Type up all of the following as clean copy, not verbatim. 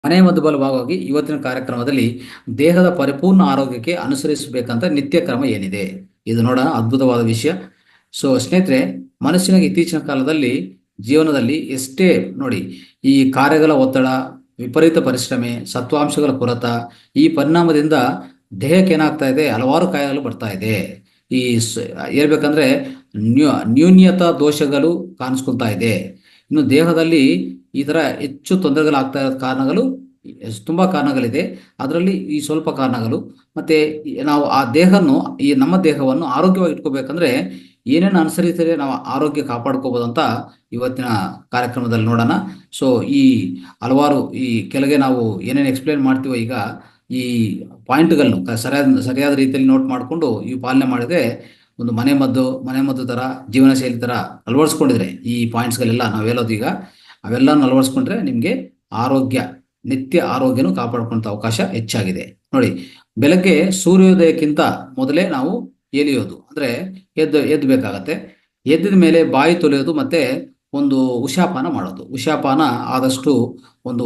ಮನೆ ಮದ್ದು ಭಾಗವಾಗಿ ಇವತ್ತಿನ ಕಾರ್ಯಕ್ರಮದಲ್ಲಿ ದೇಹದ ಪರಿಪೂರ್ಣ ಆರೋಗ್ಯಕ್ಕೆ ಅನುಸರಿಸಬೇಕಂತ ನಿತ್ಯ ಕ್ರಮ ಏನಿದೆ ಇದು ನೋಡೋಣ. ಅದ್ಭುತವಾದ ವಿಷಯ. ಸೊ ಸ್ನೇಹಿತರೆ, ಮನುಷ್ಯನಿಗೆ ಇತ್ತೀಚಿನ ಕಾಲದಲ್ಲಿ ಜೀವನದಲ್ಲಿ ಎಷ್ಟೇ ನೋಡಿ, ಈ ಕಾರ್ಯಗಳ ಒತ್ತಡ, ವಿಪರೀತ ಪರಿಶ್ರಮೆ, ಸತ್ವಾಂಶಗಳ ಕೊರತ, ಈ ಪರಿಣಾಮದಿಂದ ದೇಹಕ್ಕೆ ಏನಾಗ್ತಾ ಇದೆ, ಹಲವಾರು ಕಾಯಿಲೆಗಳು ಬರ್ತಾ ಇದೆ. ಈ ಹೇಳ್ಬೇಕಂದ್ರೆ ನ್ಯೂನ್ಯತಾ ದೋಷಗಳು ಕಾಣಿಸ್ಕೊಳ್ತಾ ಇದೆ. ಇನ್ನು ದೇಹದಲ್ಲಿ ಈ ತರ ಹೆಚ್ಚು ತೊಂದರೆಗಳಾಗ್ತಾ ಇರೋ ಕಾರಣಗಳು ತುಂಬಾ ಕಾರಣಗಳಿದೆ. ಅದರಲ್ಲಿ ಈ ಸ್ವಲ್ಪ ಕಾರಣಗಳು. ಮತ್ತೆ ನಾವು ಆ ದೇಹವನ್ನು, ಈ ನಮ್ಮ ದೇಹವನ್ನು ಆರೋಗ್ಯವಾಗಿ ಇಟ್ಕೋಬೇಕಂದ್ರೆ ಏನೇನು ಅನುಸರಿಸಿದ್ರೆ ನಾವು ಆರೋಗ್ಯ ಕಾಪಾಡ್ಕೋಬಹುದು ಅಂತ ಇವತ್ತಿನ ಕಾರ್ಯಕ್ರಮದಲ್ಲಿ ನೋಡೋಣ. ಸೊ ಈ ಹಲವಾರು ಈ ಕೆಳಗೆ ನಾವು ಏನೇನು ಎಕ್ಸ್ಪ್ಲೇನ್ ಮಾಡ್ತೀವೋ ಈಗ ಈ ಪಾಯಿಂಟ್ಗಳನ್ನು ಸರಿಯಾದ ರೀತಿಯಲ್ಲಿ ನೋಟ್ ಮಾಡಿಕೊಂಡು ಈ ಪಾಲನೆ ಮಾಡಿದ್ರೆ ಒಂದು ಮನೆ ಮದ್ದು ತರ, ಜೀವನ ಶೈಲಿ ತರ ಅಳವಡಿಸ್ಕೊಂಡಿದ್ರೆ ಈ ಪಾಯಿಂಟ್ಸ್ಗಳೆಲ್ಲ ನಾವು ಹೇಳೋದು ಈಗ ಅವೆಲ್ಲ ಅಳವಡಿಸ್ಕೊಂಡ್ರೆ ನಿಮಗೆ ಆರೋಗ್ಯ, ನಿತ್ಯ ಆರೋಗ್ಯನೂ ಕಾಪಾಡ್ಕೊಂತ ಅವಕಾಶ ಹೆಚ್ಚಾಗಿದೆ. ನೋಡಿ, ಬೆಳಗ್ಗೆ ಸೂರ್ಯೋದಯಕ್ಕಿಂತ ಮೊದಲೇ ನಾವು ಎಲಿಯೋದು ಅಂದ್ರೆ ಎದ್ದಬೇಕಾಗತ್ತೆ. ಎದ್ದಿದ ಮೇಲೆ ಬಾಯಿ ತೊಳೆಯೋದು ಮತ್ತೆ ಒಂದು ಉಷಾಪಾನ ಮಾಡೋದು. ಉಷಾಪಾನ ಆದಷ್ಟು ಒಂದು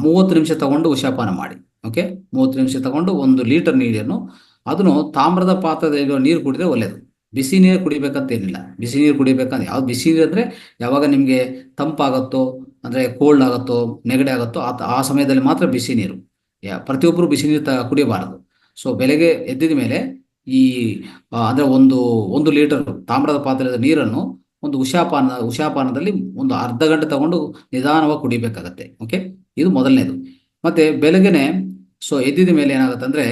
30 ನಿಮಿಷ ತಗೊಂಡು ಉಷಾಪಾನ ಮಾಡಿ. ಓಕೆ, 30 ನಿಮಿಷ ತಗೊಂಡು 1 ಲೀಟರ್ ನೀರನ್ನು, ಅದನ್ನು ತಾಮ್ರದ ಪಾತ್ರದಲ್ಲಿರೋ ನೀರು ಕುಡಿದ್ರೆ ಒಳ್ಳೇದು. ಬಿಸಿ ನೀರು ಕುಡಿಬೇಕಂತ ಏನಿಲ್ಲ. ಬಿಸಿ ನೀರು ಕುಡಿಬೇಕಂತ ಯಾವ್ದು ಬಿಸಿ ನೀರು ಅಂದ್ರೆ ಯಾವಾಗ ನಿಮ್ಗೆ ತಂಪಾಗತ್ತೋ, ಅಂದ್ರೆ ಕೋಲ್ಡ್ ಆಗುತ್ತೋ, ನೆಗಡಿ ಆಗುತ್ತೋ ಆ ಸಮಯದಲ್ಲಿ ಮಾತ್ರ ಬಿಸಿ ನೀರು. ಪ್ರತಿಯೊಬ್ಬರು ಬಿಸಿ ನೀರು ಕುಡಿಯಬಾರದು. ಸೊ ಬೆಳಗ್ಗೆ ಎದ್ದಿದ ಮೇಲೆ ಈ ಅಂದ್ರೆ ಒಂದು ಲೀಟರ್ ತಾಮ್ರದ ಪಾತ್ರದ ನೀರನ್ನು ಒಂದು ಉಷಾಪಾನದಲ್ಲಿ ಒಂದು ಅರ್ಧ ಗಂಟೆ ತಗೊಂಡು ನಿಧಾನವಾಗಿ ಕುಡಿಬೇಕಾಗತ್ತೆ. ಓಕೆ, ಇದು ಮೊದಲನೇದು. ಮತ್ತೆ ಬೆಳಗ್ಗೆನೆ ಸೊ ಎದ್ದಿದ ಮೇಲೆ ಏನಾಗುತ್ತೆ ಅಂದ್ರೆ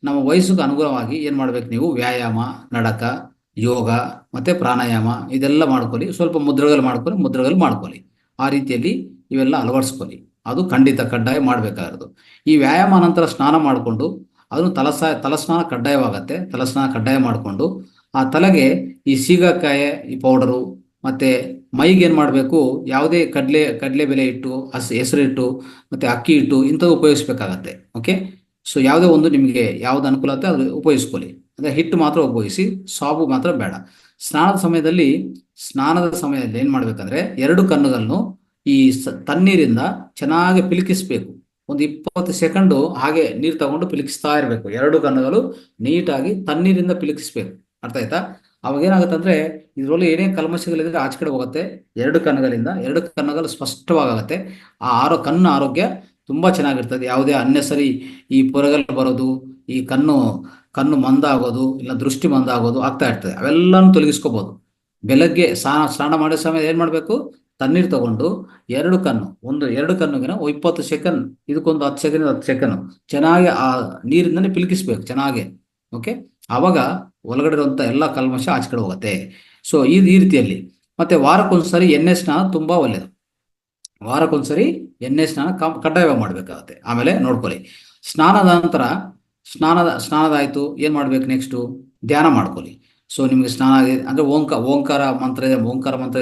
ನಮ್ಮ ವಯಸ್ಸಿಗೆ ಅನುಗುಣವಾಗಿ ಏನ್ ಮಾಡ್ಬೇಕು, ನೀವು ವ್ಯಾಯಾಮ, ನಡಕ, ಯೋಗ ಮತ್ತೆ ಪ್ರಾಣಾಯಾಮ ಇದೆಲ್ಲ ಮಾಡ್ಕೊಳ್ಳಿ. ಸ್ವಲ್ಪ ಮುದ್ರೆಗಳು ಮಾಡ್ಕೊಳ್ಳಿ. ಆ ರೀತಿಯಲ್ಲಿ ಇವೆಲ್ಲ ಅಳವಡಿಸ್ಕೊಳ್ಳಿ. ಅದು ಖಂಡಿತ ಕಡ್ಡಾಯ ಮಾಡ್ಬೇಕಾಗಿರೋದು. ಈ ವ್ಯಾಯಾಮ ನಂತರ ಸ್ನಾನ ಮಾಡಿಕೊಂಡು ಅದನ್ನು ತಲಸ್ನಾನ ಕಡ್ಡಾಯವಾಗತ್ತೆ. ತಲಸ್ನಾನ ಕಡ್ಡಾಯ ಮಾಡಿಕೊಂಡು ಆ ತಲೆಗೆ ಈ ಸೀಗಕಾಯಿ ಈ ಪೌಡರು ಮತ್ತೆ ಮೈಗೆ ಏನ್ ಮಾಡಬೇಕು, ಯಾವುದೇ ಕಡಲೆ ಬೆಲೆ ಹಿಟ್ಟು, ಹೆಸರು ಹಿಟ್ಟು ಮತ್ತೆ ಅಕ್ಕಿ ಹಿಟ್ಟು ಇಂಥದ್ದು ಉಪಯೋಗಿಸ್ಬೇಕಾಗತ್ತೆ. ಓಕೆ, ಸೊ ಯಾವುದೇ ಒಂದು ನಿಮಗೆ ಯಾವ್ದು ಅನುಕೂಲ ಆಗುತ್ತೆ ಅದು ಉಪಯೋಗಿಸ್ಕೊಳ್ಳಿ. ಅಂದ್ರೆ ಹಿಟ್ಟು ಮಾತ್ರ ಉಪಯೋಗಿಸಿ, ಸಾಬು ಮಾತ್ರ ಬೇಡ. ಸ್ನಾನದ ಸಮಯದಲ್ಲಿ ಏನ್ ಮಾಡ್ಬೇಕಂದ್ರೆ 2 ಕಣ್ಣುಗಳನ್ನು ಈ ತಣ್ಣೀರಿಂದ ಚೆನ್ನಾಗಿ ಪಿಲುಕಿಸ್ಬೇಕು. ಒಂದು 20 ಸೆಕೆಂಡ್ ಹಾಗೆ ನೀರು ತಗೊಂಡು ಪಿಲುಕಿಸ್ತಾ ಇರಬೇಕು. 2 ಕಣ್ಣುಗಳು ನೀಟಾಗಿ ತಣ್ಣೀರಿಂದ ಪಿಲುಕಿಸ್ಬೇಕು. ಅರ್ಥ ಆಯ್ತಾ? ಅವಾಗ ಏನಾಗುತ್ತೆ ಅಂದ್ರೆ ಇದ್ರಲ್ಲಿ ಏನೇ ಕಲ್ಮಶಗಳಿದ್ರೆ ಆಚೆ ಕಡೆ ಹೋಗುತ್ತೆ. 2 ಕಣ್ಣುಗಳು ಸ್ಪಷ್ಟವಾಗತ್ತೆ. ಕಣ್ಣು ಆರೋಗ್ಯ ತುಂಬಾ ಚೆನ್ನಾಗಿರ್ತದೆ. ಯಾವುದೇ ಅನ್ನೆಸರಿ ಈ ಪೊರೆಗಳು ಬರೋದು, ಈ ಕಣ್ಣು ಮಂದ ಆಗೋದು, ಇಲ್ಲ ದೃಷ್ಟಿ ಮಂದ ಆಗೋದು ಆಗ್ತಾ ಇರ್ತದೆ. ಅವೆಲ್ಲಾನು ತೊಲಗಿಸ್ಕೋಬಹುದು. ಬೆಳಗ್ಗೆ ಸ್ನಾನ ಮಾಡೋ ಸಮಯ ಏನ್ ಮಾಡ್ಬೇಕು, ತಣ್ಣೀರು ತಗೊಂಡು 2 ಕಣ್ಣುಗಿನ 20 ಸೆಕೆಂಡ್, ಇದಕ್ಕೊಂದು 10 ಸೆಕೆಂಡ್ ಚೆನ್ನಾಗಿ ಆ ನೀರಿಂದನೇ ಪಿಲುಕಿಸ್ಬೇಕು ಚೆನ್ನಾಗಿ. ಓಕೆ, ಆವಾಗ ಒಳಗಡೆ ಇರುವಂತ ಎಲ್ಲ ಕಲ್ಮಶ ಆಚೆ ಕಡೆ ಹೋಗುತ್ತೆ. ಸೊ ಈ ರೀತಿಯಲ್ಲಿ ಮತ್ತೆ ವಾರಕ್ಕೊಂದ್ಸರಿ ಎಣ್ಣೆ ಸ್ನಾನ ತುಂಬಾ ಒಳ್ಳೆಯದು. ವಾರಕ್ಕೊಂದ್ಸರಿ ಎಣ್ಣೆ ಸ್ನಾನ ಕಡ್ಡಾಯವಾಗಿ ಮಾಡ್ಬೇಕಾಗತ್ತೆ. ಆಮೇಲೆ ನೋಡ್ಕೊಳ್ಳಿ, ಸ್ನಾನದ ನಂತರ ಸ್ನಾನದಾಯ್ತು, ಏನ್ ಮಾಡ್ಬೇಕು ನೆಕ್ಸ್ಟು, ಧ್ಯಾನ ಮಾಡ್ಕೊಳ್ಳಿ. ಸೊ ನಿಮ್ಗೆ ಸ್ನಾನ ಅಂದ್ರೆ ಓಂಕಾರ ಮಂತ್ರ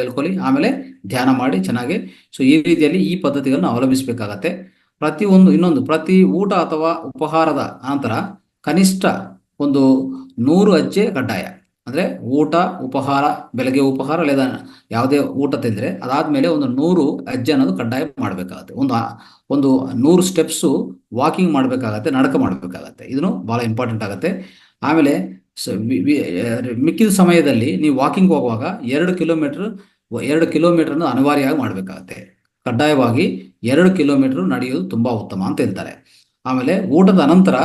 ಹೇಳ್ಕೊಳ್ಳಿ. ಆಮೇಲೆ ಧ್ಯಾನ ಮಾಡಿ ಚೆನ್ನಾಗಿ. ಸೊ ಈ ರೀತಿಯಲ್ಲಿ ಈ ಪದ್ಧತಿಗಳನ್ನು ಅವಲಂಬಿಸಬೇಕಾಗತ್ತೆ. ಪ್ರತಿ ಊಟ ಅಥವಾ ಉಪಹಾರದ ನಂತರ ಕನಿಷ್ಠ ಒಂದು 100 ಹೆಜ್ಜೆ ಕಡ್ಡಾಯ. ಅಂದ್ರೆ ಊಟ, ಉಪಹಾರ, ಬೆಳಗ್ಗೆ ಉಪಹಾರ లేదా ಯಾವುದೇ ಊಟ ತಿಂದ್ರೆ ಅದಾದ್ಮೇಲೆ ಒಂದು 100 ಹೆಜ್ಜೆ ಅನ್ನೋದು ಕಡ್ಡಾಯ ಮಾಡ್ಬೇಕಾಗತ್ತೆ. ಒಂದು 100 ಸ್ಟೆಪ್ಸ್ ವಾಕಿಂಗ್ ಮಾಡ್ಬೇಕಾಗತ್ತೆ, ನಡಕ ಮಾಡ್ಬೇಕಾಗತ್ತೆ. ಇದನ್ನು ಬಹಳ ಇಂಪಾರ್ಟೆಂಟ್ ಆಗುತ್ತೆ. ಆಮೇಲೆ ಮಿಕ್ಕಿದ ಸಮಯದಲ್ಲಿ ನೀವು ವಾಕಿಂಗ್ ಹೋಗುವಾಗ 2 ಕಿಲೋಮೀಟರ್ ಅನಿವಾರ್ಯವಾಗಿ ಮಾಡ್ಬೇಕಾಗತ್ತೆ. ಕಡ್ಡಾಯವಾಗಿ 2 ಕಿಲೋಮೀಟರ್ ನಡೆಯೋದು ತುಂಬಾ ಉತ್ತಮ ಅಂತ ಹೇಳ್ತಾರೆ. ಆಮೇಲೆ ಊಟದ ಅನಂತರ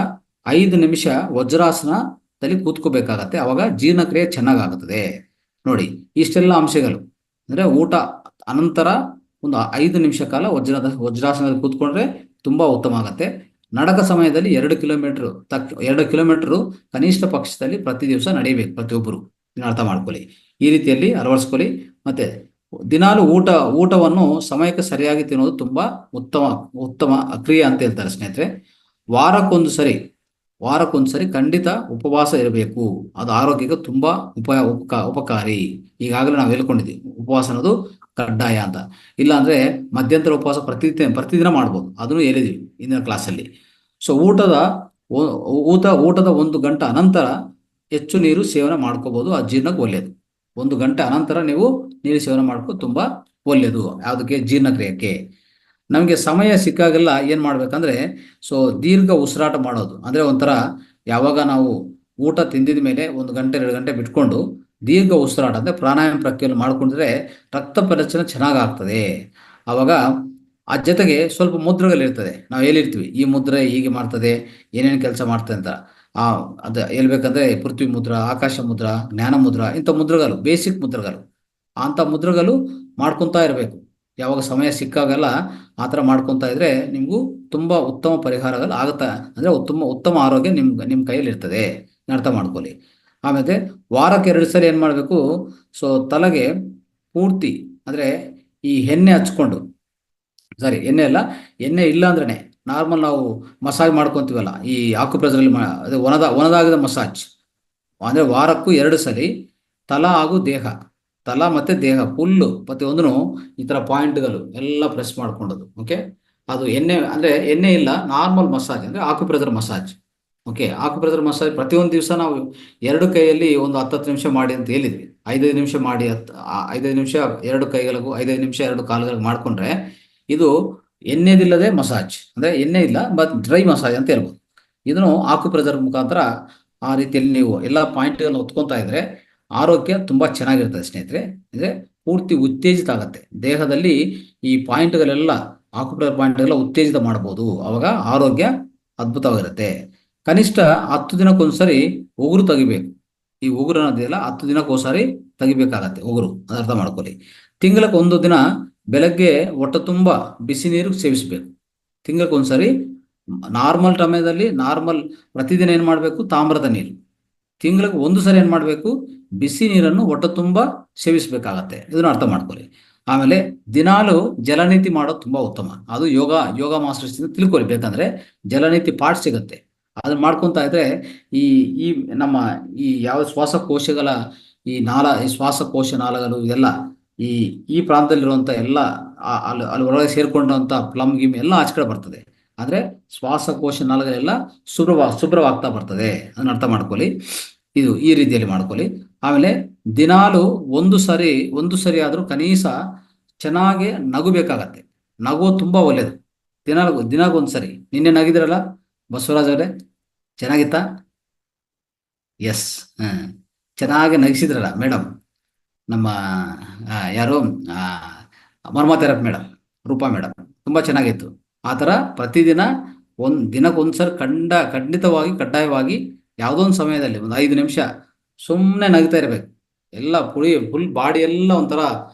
5 ನಿಮಿಷ ವಜ್ರಾಸನದಲ್ಲಿ ಕೂತ್ಕೋಬೇಕಾಗತ್ತೆ. ಅವಾಗ ಜೀರ್ಣಕ್ರಿಯೆ ಚೆನ್ನಾಗಾಗುತ್ತದೆ. ನೋಡಿ, ಇಷ್ಟೆಲ್ಲ ಅಂಶಗಳು ಅಂದ್ರೆ ಊಟ ಅನಂತರ ಒಂದು 5 ನಿಮಿಷ ಕಾಲ ವಜ್ರಾಸನದಲ್ಲಿ ಕೂತ್ಕೊಂಡ್ರೆ ತುಂಬಾ ಉತ್ತಮ ಆಗತ್ತೆ. ನಡಕ ಸಮಯದಲ್ಲಿ 2 ಕಿಲೋಮೀಟರ್ ಕನಿಷ್ಠ ಪಕ್ಷದಲ್ಲಿ ಪ್ರತಿ ದಿವಸ ನಡೆಯಬೇಕು ಪ್ರತಿಯೊಬ್ಬರು. ಅರ್ಥ ಮಾಡ್ಕೊಳ್ಳಿ. ಈ ರೀತಿಯಲ್ಲಿ ಅಳವಡಿಸ್ಕೊಳ್ಳಿ. ಮತ್ತೆ ದಿನಾಲು ಊಟವನ್ನು ಸಮಯಕ್ಕೆ ಸರಿಯಾಗಿ ತಿನ್ನೋದು ತುಂಬಾ ಉತ್ತಮ ಕ್ರಿಯೆ ಅಂತ ಹೇಳ್ತಾರೆ ಸ್ನೇಹಿತರೆ. ವಾರಕ್ಕೊಂದ್ಸರಿ ಖಂಡಿತ ಉಪವಾಸ ಇರಬೇಕು. ಅದು ಆರೋಗ್ಯಕ್ಕೆ ತುಂಬಾ ಉಪಕಾರಿ. ಈಗಾಗಲೇ ನಾವು ಹೇಳ್ಕೊಂಡಿದ್ದೀವಿ ಉಪವಾಸ ಅನ್ನೋದು ಕಡ್ಡಾಯ ಅಂತ. ಇಲ್ಲ ಅಂದ್ರೆ ಮಧ್ಯಂತರ ಉಪವಾಸ ಪ್ರತಿದಿನ ಮಾಡ್ಬೋದು, ಅದನ್ನು ಹೇಳಿದ್ವಿ ಇಂದಿನ ಕ್ಲಾಸಲ್ಲಿ. ಸೊ ಊಟದ 1 ಗಂಟೆ ಅನಂತರ ಹೆಚ್ಚು ನೀರು ಸೇವನೆ ಮಾಡ್ಕೋಬಹುದು. ಆ ಜೀರ್ಣಕ್ಕೆ ಒಳ್ಳೆಯದು. 1 ಗಂಟೆ ಅನಂತರ ನೀವು ನೀರು ಸೇವನೆ ಮಾಡ್ಕೋ ತುಂಬಾ ಒಳ್ಳೆಯದು. ಯಾವುದಕ್ಕೆ, ಜೀರ್ಣಕ್ರಿಯಕ್ಕೆ. ನಮಗೆ ಸಮಯ ಸಿಕ್ಕಾಗೆಲ್ಲ ಏನು ಮಾಡ್ಬೇಕಂದ್ರೆ ಸೊ ದೀರ್ಘ ಉಸಿರಾಟ ಮಾಡೋದು. ಅಂದರೆ ಒಂಥರ ಯಾವಾಗ ನಾವು ಊಟ ತಿಂದಿದ ಮೇಲೆ 1 ಗಂಟೆ 2 ಗಂಟೆ ಬಿಟ್ಕೊಂಡು ದೀರ್ಘ ಉಸಿರಾಟ ಅಂದರೆ ಪ್ರಾಣಾಯಾಮ ಪ್ರಕ್ರಿಯೆಯನ್ನು ಮಾಡಿಕೊಂಡ್ರೆ ರಕ್ತ ಪರಿಚಲನೆ ಚೆನ್ನಾಗಿ ಆಗ್ತದೆ. ಆವಾಗ ಆ ಜೊತೆಗೆ ಸ್ವಲ್ಪ ಮುದ್ರೆಗಳಿರ್ತದೆ. ನಾವು ಹೇಳಿರ್ತೀವಿ ಈ ಮುದ್ರೆ ಹೀಗೆ ಮಾಡ್ತದೆ, ಏನೇನು ಕೆಲಸ ಮಾಡ್ತದೆ ಅಂತ. ಆ ಅದು ಹೇಳ್ಬೇಕಂದ್ರೆ ಪೃಥ್ವಿ ಮುದ್ರಾ, ಆಕಾಶ ಮುದ್ರಾ, ಜ್ಞಾನ ಮುದ್ರಾ, ಇಂಥ ಮುದ್ರೆಗಳು ಬೇಸಿಕ್ ಮುದ್ರೆಗಳು. ಅಂಥ ಮುದ್ರೆಗಳು ಮಾಡ್ಕೊತಾ ಇರಬೇಕು. ಯಾವಾಗ ಸಮಯ ಸಿಕ್ಕಾಗೆಲ್ಲ ಆ ಥರ ಮಾಡ್ಕೊತಾ ಇದ್ರೆ ನಿಮಗೂ ತುಂಬ ಉತ್ತಮ ಪರಿಹಾರಗಳು ಆಗುತ್ತಾ, ಅಂದರೆ ಉತ್ತಮ ಆರೋಗ್ಯ ನಿಮ್ಮ ಕೈಯಲ್ಲಿ ಇರ್ತದೆ. ಅರ್ಥ ಮಾಡ್ಕೊಳ್ಳಿ. ಆಮೇಲೆ ವಾರಕ್ಕೆ 2 ಸಲ ಏನು ಮಾಡಬೇಕು, ಸೊ ತಲೆಗೆ ಪೂರ್ತಿ ಅಂದರೆ ಈ ಎಣ್ಣೆ ಹಚ್ಕೊಂಡು, ಸಾರಿ ಎಣ್ಣೆ ಅಲ್ಲ, ಎಣ್ಣೆ ಇಲ್ಲ ಅಂದ್ರೇ ನಾರ್ಮಲ್ ನಾವು ಮಸಾಜ್ ಮಾಡ್ಕೊತೀವಲ್ಲ, ಈ ಆಕ್ಯುಪ್ರೆಷರಲ್ಲಿ ಅದೇ ಒಣದಾಗದ ಮಸಾಜ್, ಅಂದರೆ ವಾರಕ್ಕೂ 2 ಸಲ ತಲಾ ಹಾಗೂ ದೇಹ, ತಲಾ ಮತ್ತು ದೇಹ ಫುಲ್ಲು ಪ್ರತಿಯೊಂದೂ ಈ ಥರ ಪಾಯಿಂಟ್ಗಳು ಎಲ್ಲ ಪ್ರೆಸ್ ಮಾಡ್ಕೊಂಡದು. ಓಕೆ, ಅದು ಎಣ್ಣೆ ಅಂದರೆ ಎಣ್ಣೆ ಇಲ್ಲ, ನಾರ್ಮಲ್ ಮಸಾಜ್ ಅಂದರೆ acupressure massage. Okay, acupressure massage ಪ್ರತಿಯೊಂದು ದಿವಸ ನಾವು 2 ಕೈಯಲ್ಲಿ ಒಂದು 10 ನಿಮಿಷ ಮಾಡಿ ಅಂತ ಹೇಳಿದ್ವಿ. 5 ನಿಮಿಷ ಮಾಡಿ, 5 ನಿಮಿಷ 2 ಕೈಗಳಿಗೂ, 5 ನಿಮಿಷ 2 ಕಾಲುಗಳಿಗೆ ಮಾಡಿಕೊಂಡ್ರೆ ಇದು ಎಣ್ಣೆದಿಲ್ಲದೆ ಮಸಾಜ್, ಅಂದರೆ ಎಣ್ಣೆ ಇಲ್ಲ ಬಟ್ ಡ್ರೈ ಮಸಾಜ್ ಅಂತ ಹೇಳ್ಬೋದು. ಇದನ್ನು ಆಕ್ಯುಪ್ರೆಷರ್ ಮುಖಾಂತರ ಆ ರೀತಿಯಲ್ಲಿ ನೀವು ಎಲ್ಲ ಪಾಯಿಂಟ್ಗಳನ್ನು ಒತ್ಕೊತಾ ಇದ್ರೆ ಆರೋಗ್ಯ ತುಂಬ ಚೆನ್ನಾಗಿರ್ತದೆ ಸ್ನೇಹಿತರೆ. ಅಂದರೆ ಪೂರ್ತಿ ಉತ್ತೇಜಿತ ಆಗುತ್ತೆ ದೇಹದಲ್ಲಿ. ಈ ಪಾಯಿಂಟ್ಗಳೆಲ್ಲ ಆಕ್ಯುಪ್ರೆಷರ್ ಪಾಯಿಂಟ್ಗಳೆಲ್ಲ ಉತ್ತೇಜಿತ ಮಾಡ್ಬೋದು. ಅವಾಗ ಆರೋಗ್ಯ ಅದ್ಭುತವಾಗಿರುತ್ತೆ. ಕನಿಷ್ಠ 10 ದಿನಕ್ಕೊಂದ್ಸರಿ ಉಗುರು ತೆಗಿಬೇಕು. ಈ ಉಗುರು ಅನ್ನೋದಿಲ್ಲ, 10 ದಿನಕ್ಕೊಂದ್ಸರಿ ತೆಗಿಬೇಕಾಗತ್ತೆ ಉಗುರು, ಅರ್ಥ ಮಾಡ್ಕೊಳ್ಳಿ. ತಿಂಗಳಿಗೆ 1 ದಿನ ಬೆಳಗ್ಗೆ ಹೊಟ್ಟೆ ತುಂಬ ಬಿಸಿ ನೀರು ಸೇವಿಸಬೇಕು. ತಿಂಗಳಿಗೊಂದ್ಸರಿ ನಾರ್ಮಲ್ ಸಮಯದಲ್ಲಿ ಪ್ರತಿದಿನ ಏನು ಮಾಡಬೇಕು, ತಾಮ್ರದ ನೀರು. ತಿಂಗಳಿಗೆ 1 ಸರಿ ಏನು ಮಾಡಬೇಕು, ಬಿಸಿ ನೀರನ್ನು ಹೊಟ್ಟೆ ತುಂಬ ಸೇವಿಸಬೇಕಾಗತ್ತೆ. ಇದನ್ನು ಅರ್ಥ ಮಾಡ್ಕೊಳ್ಳಿ. ಆಮೇಲೆ ದಿನಾಲು ಜಲನೀತಿ ಮಾಡೋದು ತುಂಬ ಉತ್ತಮ. ಅದು ಯೋಗ ಮಾಸ್ಟರ್ಸ್ ತಿಳ್ಕೊಳ್ಳಿ. ಬೇಕಂದ್ರೆ ಜಲನೀತಿ ಪಾಠ ಸಿಗುತ್ತೆ, ಅದನ್ನ ಮಾಡ್ಕೊತಾ ಇದ್ರೆ ಈ ಈ ನಮ್ಮ ಈ ಯಾವ ಶ್ವಾಸಕೋಶಗಳ ಈ ಶ್ವಾಸಕೋಶ ನಾಳಗಳು ಇದೆಲ್ಲ ಈ ಈ ಪ್ರಾಂತದಲ್ಲಿರುವಂಥ ಎಲ್ಲ ಅಲ್ಲಿ ಒಳಗೆ ಸೇರ್ಕೊಂಡಂಥ ಪ್ಲಮ್ ಗಿಮ್ ಎಲ್ಲ ಆಚೆ ಕಡೆ ಬರ್ತದೆ. ಅಂದರೆ ಶ್ವಾಸಕೋಶ ನಾಳಗಳೆಲ್ಲ ಶುಭ್ರವಾಗ್ತಾ ಬರ್ತದೆ. ಅದನ್ನ ಅರ್ಥ ಮಾಡ್ಕೊಳ್ಳಿ. ಇದು ಈ ರೀತಿಯಲ್ಲಿ ಮಾಡ್ಕೊಳ್ಳಿ. ಆಮೇಲೆ ದಿನಾಲು ಒಂದು ಸರಿ ಆದರೂ ಕನೀಸ ಚೆನ್ನಾಗಿ ನಗುಬೇಕಾಗತ್ತೆ. ನಗು ತುಂಬ ಒಳ್ಳೆಯದು. ದಿನಾಗೊಂದ್ಸರಿ. ನಿನ್ನೆ ನಗಿದ್ರಲ್ಲ ಬಸವರಾಜ್ ಅವರೇ, ಚೆನ್ನಾಗಿತ್ತಾ? ಎಸ್, ಚೆನ್ನಾಗಿ ನಗಿಸಿದ್ರಲ್ಲ ಮೇಡಮ್. ನಮ್ಮ ಯಾರು ಮರ್ಮ ಥೆರಪಿ ಮೇಡಮ್, ರೂಪಾ ಮೇಡಮ್, ತುಂಬ ಚೆನ್ನಾಗಿತ್ತು. ಆ ಥರ ಪ್ರತಿದಿನ ದಿನಕ್ಕೊಂದ್ಸರಿ ಖಂಡಿತವಾಗಿ ಕಡ್ಡಾಯವಾಗಿ ಯಾವುದೋ ಒಂದು ಸಮಯದಲ್ಲಿ ಒಂದು 5 ನಿಮಿಷ ಸುಮ್ಮನೆ ನಗ್ತಾ ಇರಬೇಕು. ಎಲ್ಲ ಫುಲ್ ಬಾಡಿ ಎಲ್ಲ ಒಂಥರ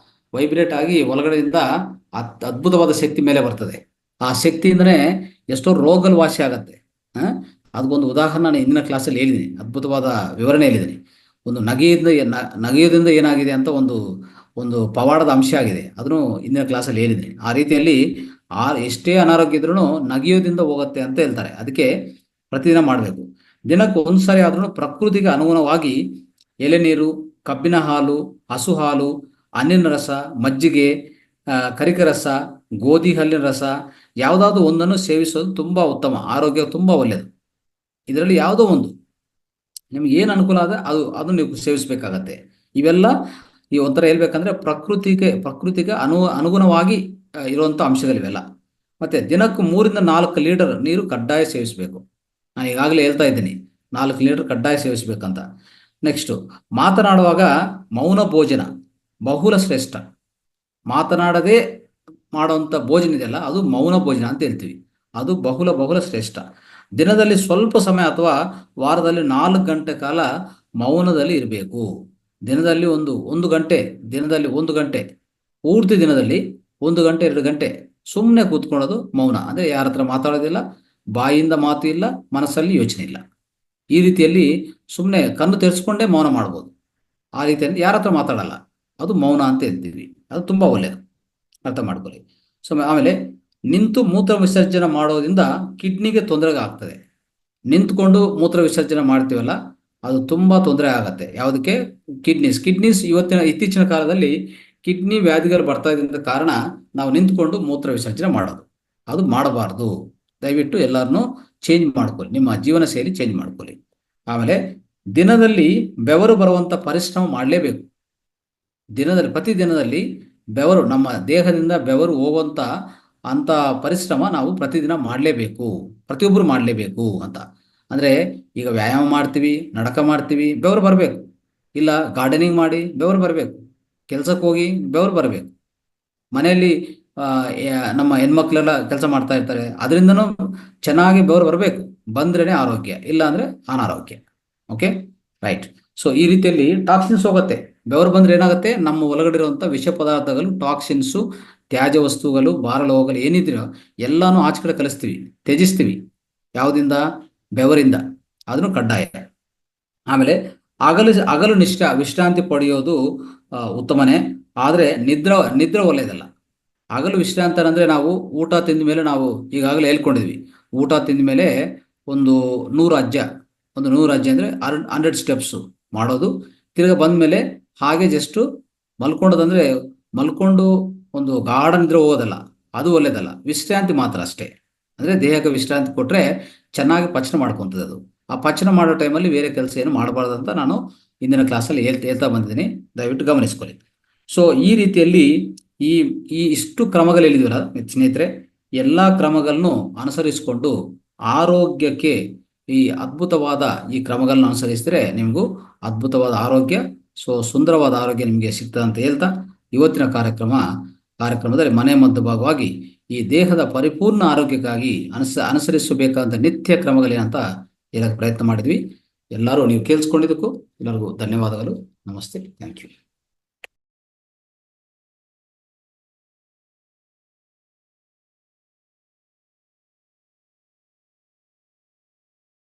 ವೈಬ್ರೇಟ್ ಆಗಿ ಒಳಗಡೆಯಿಂದ ಅದ್ಭುತವಾದ ಶಕ್ತಿ ಮೇಲೆ ಬರ್ತದೆ. ಆ ಶಕ್ತಿಯಿಂದನೇ ಎಷ್ಟೋ ರೋಗಗಳು ವಾಸಿ ಆಗತ್ತೆ. ಅದಕ್ಕೊಂದು ಉದಾಹರಣೆ ನಾನು ಇಂದಿನ ಕ್ಲಾಸಲ್ಲಿ ಹೇಳಿದ್ದೀನಿ, ಅದ್ಭುತವಾದ ವಿವರಣೆ ಹೇಳಿದ್ದೀನಿ. ಒಂದು ನಗೆಯೋದ್ರಿಂದ ಏನಾಗಿದೆ ಅಂತ ಒಂದು ಪವಾಡದ ಅಂಶ ಆಗಿದೆ. ಅದನ್ನು ಇಂದಿನ ಕ್ಲಾಸಲ್ಲಿ ಹೇಳಿದ್ದೀನಿ. ಆ ರೀತಿಯಲ್ಲಿ ಎಷ್ಟೇ ಅನಾರೋಗ್ಯ ಇದ್ರೂ ನಗೆಯೋದ್ರಿಂದ ಹೋಗುತ್ತೆ ಅಂತ ಹೇಳ್ತಾರೆ. ಅದಕ್ಕೆ ಪ್ರತಿದಿನ ಮಾಡಬೇಕು. ದಿನಕ್ಕೆ 1 ಸರಿ ಆದ್ರೂ ಪ್ರಕೃತಿಗೆ ಅನುಗುಣವಾಗಿ ಎಲೆನೀರು, ಕಬ್ಬಿನ ಹಾಲು, ಹಸು ಹಾಲು, ಹಣ್ಣಿನ ರಸ, ಮಜ್ಜಿಗೆ, ಕರಿಕೆ ರಸ, ಗೋಧಿ ಹಲ್ಲಿನ ರಸ, ಯಾವುದಾದ್ರೂ ಒಂದನ್ನು ಸೇವಿಸೋದು ತುಂಬ ಉತ್ತಮ. ಆರೋಗ್ಯ ತುಂಬ ಒಳ್ಳೆಯದು. ಇದರಲ್ಲಿ ಯಾವುದೋ ಒಂದು ನಿಮ್ಗೆ ಏನು ಅನುಕೂಲ ಆದ ಅದು ನೀವು ಸೇವಿಸಬೇಕಾಗತ್ತೆ. ಇವೆಲ್ಲ ಈ ಒಂಥರ ಹೇಳ್ಬೇಕಂದ್ರೆ ಪ್ರಕೃತಿಗೆ ಅನುಗುಣವಾಗಿ ಇರುವಂಥ ಅಂಶಗಳಿವೆಲ್ಲ. ಮತ್ತೆ ದಿನಕ್ಕೂ 3 ರಿಂದ 4 ಲೀಟರ್ ನೀರು ಕಡ್ಡಾಯ ಸೇವಿಸಬೇಕು. ನಾನು ಈಗಾಗಲೇ ಹೇಳ್ತಾ ಇದ್ದೀನಿ 4 ಲೀಟರ್ ಕಡ್ಡಾಯ ಸೇವಿಸಬೇಕಂತ. ನೆಕ್ಸ್ಟು, ಮಾತನಾಡುವಾಗ ಮೌನ ಭೋಜನ ಬಹುಲ ಶ್ರೇಷ್ಠ. ಮಾತನಾಡದೆ ಮಾಡುವಂಥ ಭೋಜನ ಇದೆಯಲ್ಲ, ಅದು ಮೌನ ಭೋಜನ ಅಂತ ಹೇಳ್ತೀವಿ. ಅದು ಬಹುಲ ಶ್ರೇಷ್ಠ. ದಿನದಲ್ಲಿ ಸ್ವಲ್ಪ ಸಮಯ ಅಥವಾ ವಾರದಲ್ಲಿ 4 ಗಂಟೆ ಕಾಲ ಮೌನದಲ್ಲಿ ಇರಬೇಕು. ದಿನದಲ್ಲಿ ಒಂದು ಗಂಟೆ, ದಿನದಲ್ಲಿ 1 ಗಂಟೆ, ಪೂರ್ತಿ ದಿನದಲ್ಲಿ 1 ಗಂಟೆ 2 ಗಂಟೆ ಸುಮ್ಮನೆ ಕೂತ್ಕೊಳ್ಳೋದು ಮೌನ. ಅಂದರೆ ಯಾರ ಹತ್ರ ಮಾತಾಡೋದಿಲ್ಲ, ಬಾಯಿಂದ ಮಾತು ಇಲ್ಲ, ಮನಸ್ಸಲ್ಲಿ ಯೋಚನೆ ಇಲ್ಲ. ಈ ರೀತಿಯಲ್ಲಿ ಸುಮ್ಮನೆ ಕಣ್ಣು ತೆರೆಸ್ಕೊಂಡೇ ಮೌನ ಮಾಡ್ಬೋದು. ಆ ರೀತಿಯಲ್ಲಿ ಯಾರ ಹತ್ರ ಮಾತಾಡಲ್ಲ, ಅದು ಮೌನ ಅಂತ ಹೇಳ್ತೀವಿ. ಅದು ತುಂಬ ಒಳ್ಳೆಯದು, ಅರ್ಥ ಮಾಡ್ಕೊಳ್ಳಿ. ಆಮೇಲೆ ನಿಂತು ಮೂತ್ರ ವಿಸರ್ಜನೆ ಮಾಡೋದ್ರಿಂದ ಕಿಡ್ನಿಗೆ ತೊಂದರೆ ಆಗ್ತದೆ. ನಿಂತ್ಕೊಂಡು ಮೂತ್ರ ವಿಸರ್ಜನೆ ಮಾಡ್ತೀವಲ್ಲ, ಅದು ತುಂಬ ತೊಂದರೆ ಆಗತ್ತೆ. ಯಾವುದಕ್ಕೆ? ಕಿಡ್ನೀಸ್ ಇತ್ತೀಚಿನ ಕಾಲದಲ್ಲಿ ಕಿಡ್ನಿ ವ್ಯಾಧಿಗಳು ಬರ್ತಾ ಇದ್ದ ಕಾರಣ ನಾವು ನಿಂತ್ಕೊಂಡು ಮೂತ್ರ ವಿಸರ್ಜನೆ ಮಾಡೋದು, ಅದು ಮಾಡಬಾರ್ದು. ದಯವಿಟ್ಟು ಎಲ್ಲರನ್ನೂ ಚೇಂಜ್ ಮಾಡ್ಕೊಳ್ಳಿ, ನಿಮ್ಮ ಜೀವನ ಶೈಲಿ ಚೇಂಜ್ ಮಾಡ್ಕೊಳ್ಳಿ. ಆಮೇಲೆ ದಿನದಲ್ಲಿ ಬೆವರು ಬರುವಂಥ ಪರಿಶ್ರಮ ಮಾಡಲೇಬೇಕು. ಪ್ರತಿದಿನದಲ್ಲಿ ಬೆವರು, ನಮ್ಮ ದೇಹದಿಂದ ಬೆವರು ಹೋಗುವಂಥ ಅಂತ ಪರಿಶ್ರಮ ನಾವು ಪ್ರತಿದಿನ ಮಾಡಲೇಬೇಕು, ಪ್ರತಿಯೊಬ್ಬರು ಮಾಡಲೇಬೇಕು ಅಂತ. ಅಂದರೆ ಈಗ ವ್ಯಾಯಾಮ ಮಾಡ್ತೀವಿ, ನಡಕ ಮಾಡ್ತೀವಿ, ಬೆವರು ಬರಬೇಕು. ಇಲ್ಲ ಗಾರ್ಡನಿಂಗ್ ಮಾಡಿ ಬೆವರು ಬರಬೇಕು. ಕೆಲಸಕ್ಕೆ ಹೋಗಿ ಬೆವರು ಬರಬೇಕು. ಮನೆಯಲ್ಲಿ ನಮ್ಮ ಹೆಣ್ಮಕ್ಳೆಲ್ಲ ಕೆಲಸ ಮಾಡ್ತಾ ಇರ್ತಾರೆ, ಅದರಿಂದನೂ ಚೆನ್ನಾಗಿ ಬೆವರು ಬರಬೇಕು. ಬಂದ್ರೇ ಆರೋಗ್ಯ, ಇಲ್ಲ ಅಂದರೆ ಅನಾರೋಗ್ಯ. Okay, right. ಸೊ ಈ ರೀತಿಯಲ್ಲಿ ಟಾಕ್ಸಿನ್ಸ್ ಹೋಗುತ್ತೆ. ಬೆವರು ಬಂದ್ರೆ ಏನಾಗುತ್ತೆ, ನಮ್ಮ ಒಳಗಡೆ ಇರುವಂಥ ವಿಷ ಪದಾರ್ಥಗಳು, ಟಾಕ್ಸಿನ್ಸು, ತ್ಯಾಜ್ಯ ವಸ್ತುಗಳು, ಭಾರಲೋಹಗಳು ಏನಿದ್ರೋ ಎಲ್ಲಾನು ಆಚೆ ಕಡೆ ಕಲಿಸ್ತೀವಿ, ತ್ಯಜಿಸ್ತೀವಿ. ಯಾವುದಿಂದ? ಬೆವರಿಂದ. ಅದನ್ನು ಕಡ್ಡಾಯ. ಆಮೇಲೆ ಹಗಲು ವಿಶ್ರಾಂತಿ ಪಡೆಯೋದು ಉತ್ತಮನೇ, ಆದರೆ ನಿದ್ರೆ ಒಳ್ಳೆಯದಲ್ಲ. ಹಗಲು ವಿಶ್ರಾಂತಿ ಅಂದರೆ ನಾವು ಊಟ ತಿಂದ ಮೇಲೆ, ನಾವು ಈಗಾಗಲೇ ಹೇಳ್ಕೊಂಡಿದ್ವಿ, ಊಟ ತಿಂದ ಮೇಲೆ ಒಂದು 100 ಹೆಜ್ಜೆ ಅಂದರೆ 100 ಸ್ಟೆಪ್ಸು ಮಾಡೋದು. ತಿರ್ಗಿ ಬಂದ ಮೇಲೆ ಹಾಗೆ ಜಸ್ಟು ಮಲ್ಕೊಂಡೋದಂದರೆ ಮಲ್ಕೊಂಡು ಒಂದು ಗಾಢ ನಿದ್ರೆ ಹೋಗೋದಲ್ಲ, ಅದು ಒಳ್ಳೇದಲ್ಲ. ವಿಶ್ರಾಂತಿ ಮಾತ್ರ ಅಷ್ಟೇ. ಅಂದರೆ ದೇಹಕ್ಕೆ ವಿಶ್ರಾಂತಿ ಕೊಟ್ಟರೆ ಚೆನ್ನಾಗಿ ಪಚನ ಮಾಡ್ಕೊತದೆ ಅದು. ಆ ಪಚನ ಮಾಡೋ ಟೈಮಲ್ಲಿ ಬೇರೆ ಕೆಲಸ ಏನು ಮಾಡಬಾರ್ದು ಅಂತ ನಾನು ಇಂದಿನ ಕ್ಲಾಸಲ್ಲಿ ಹೇಳ್ತಾ ಬಂದಿದ್ದೀನಿ, ದಯವಿಟ್ಟು ಗಮನಿಸ್ಕೊಳ್ಳಿ. ಸೊ ಈ ರೀತಿಯಲ್ಲಿ ಈ ಈ ಇಷ್ಟು ಕ್ರಮಗಳು ಹೇಳಿದ್ವಲ್ಲ ಸ್ನೇಹಿತರೆ, ಎಲ್ಲ ಕ್ರಮಗಳನ್ನು ಅನುಸರಿಸಿಕೊಂಡು ಆರೋಗ್ಯಕ್ಕೆ ಈ ಅದ್ಭುತವಾದ ಈ ಕ್ರಮಗಳನ್ನು ಅನುಸರಿಸಿದ್ರೆ ನಿಮಗೂ ಅದ್ಭುತವಾದ ಆರೋಗ್ಯ, ಸೊ ಸುಂದರವಾದ ಆರೋಗ್ಯ ನಿಮಗೆ ಸಿಗ್ತದೆ ಅಂತ ಹೇಳ್ತಾ, ಇವತ್ತಿನ ಕಾರ್ಯಕ್ರಮದಲ್ಲಿ ಮನೆ ಮದ್ದು ಭಾಗವಾಗಿ ಈ ದೇಹದ ಪರಿಪೂರ್ಣ ಆರೋಗ್ಯಕ್ಕಾಗಿ ಅನುಸರಿಸಬೇಕಾದಂಥ ನಿತ್ಯ ಕ್ರಮಗಳೇನಂತ ಹೇಳಕ್ಕೆ ಪ್ರಯತ್ನ ಮಾಡಿದ್ವಿ. ಎಲ್ಲರೂ ನೀವು ಕೇಳಿಸ್ಕೊಂಡಿದ್ದಕ್ಕೂ ಎಲ್ಲರಿಗೂ ಧನ್ಯವಾದಗಳು. ನಮಸ್ತೆ, ಥ್ಯಾಂಕ್ ಯು.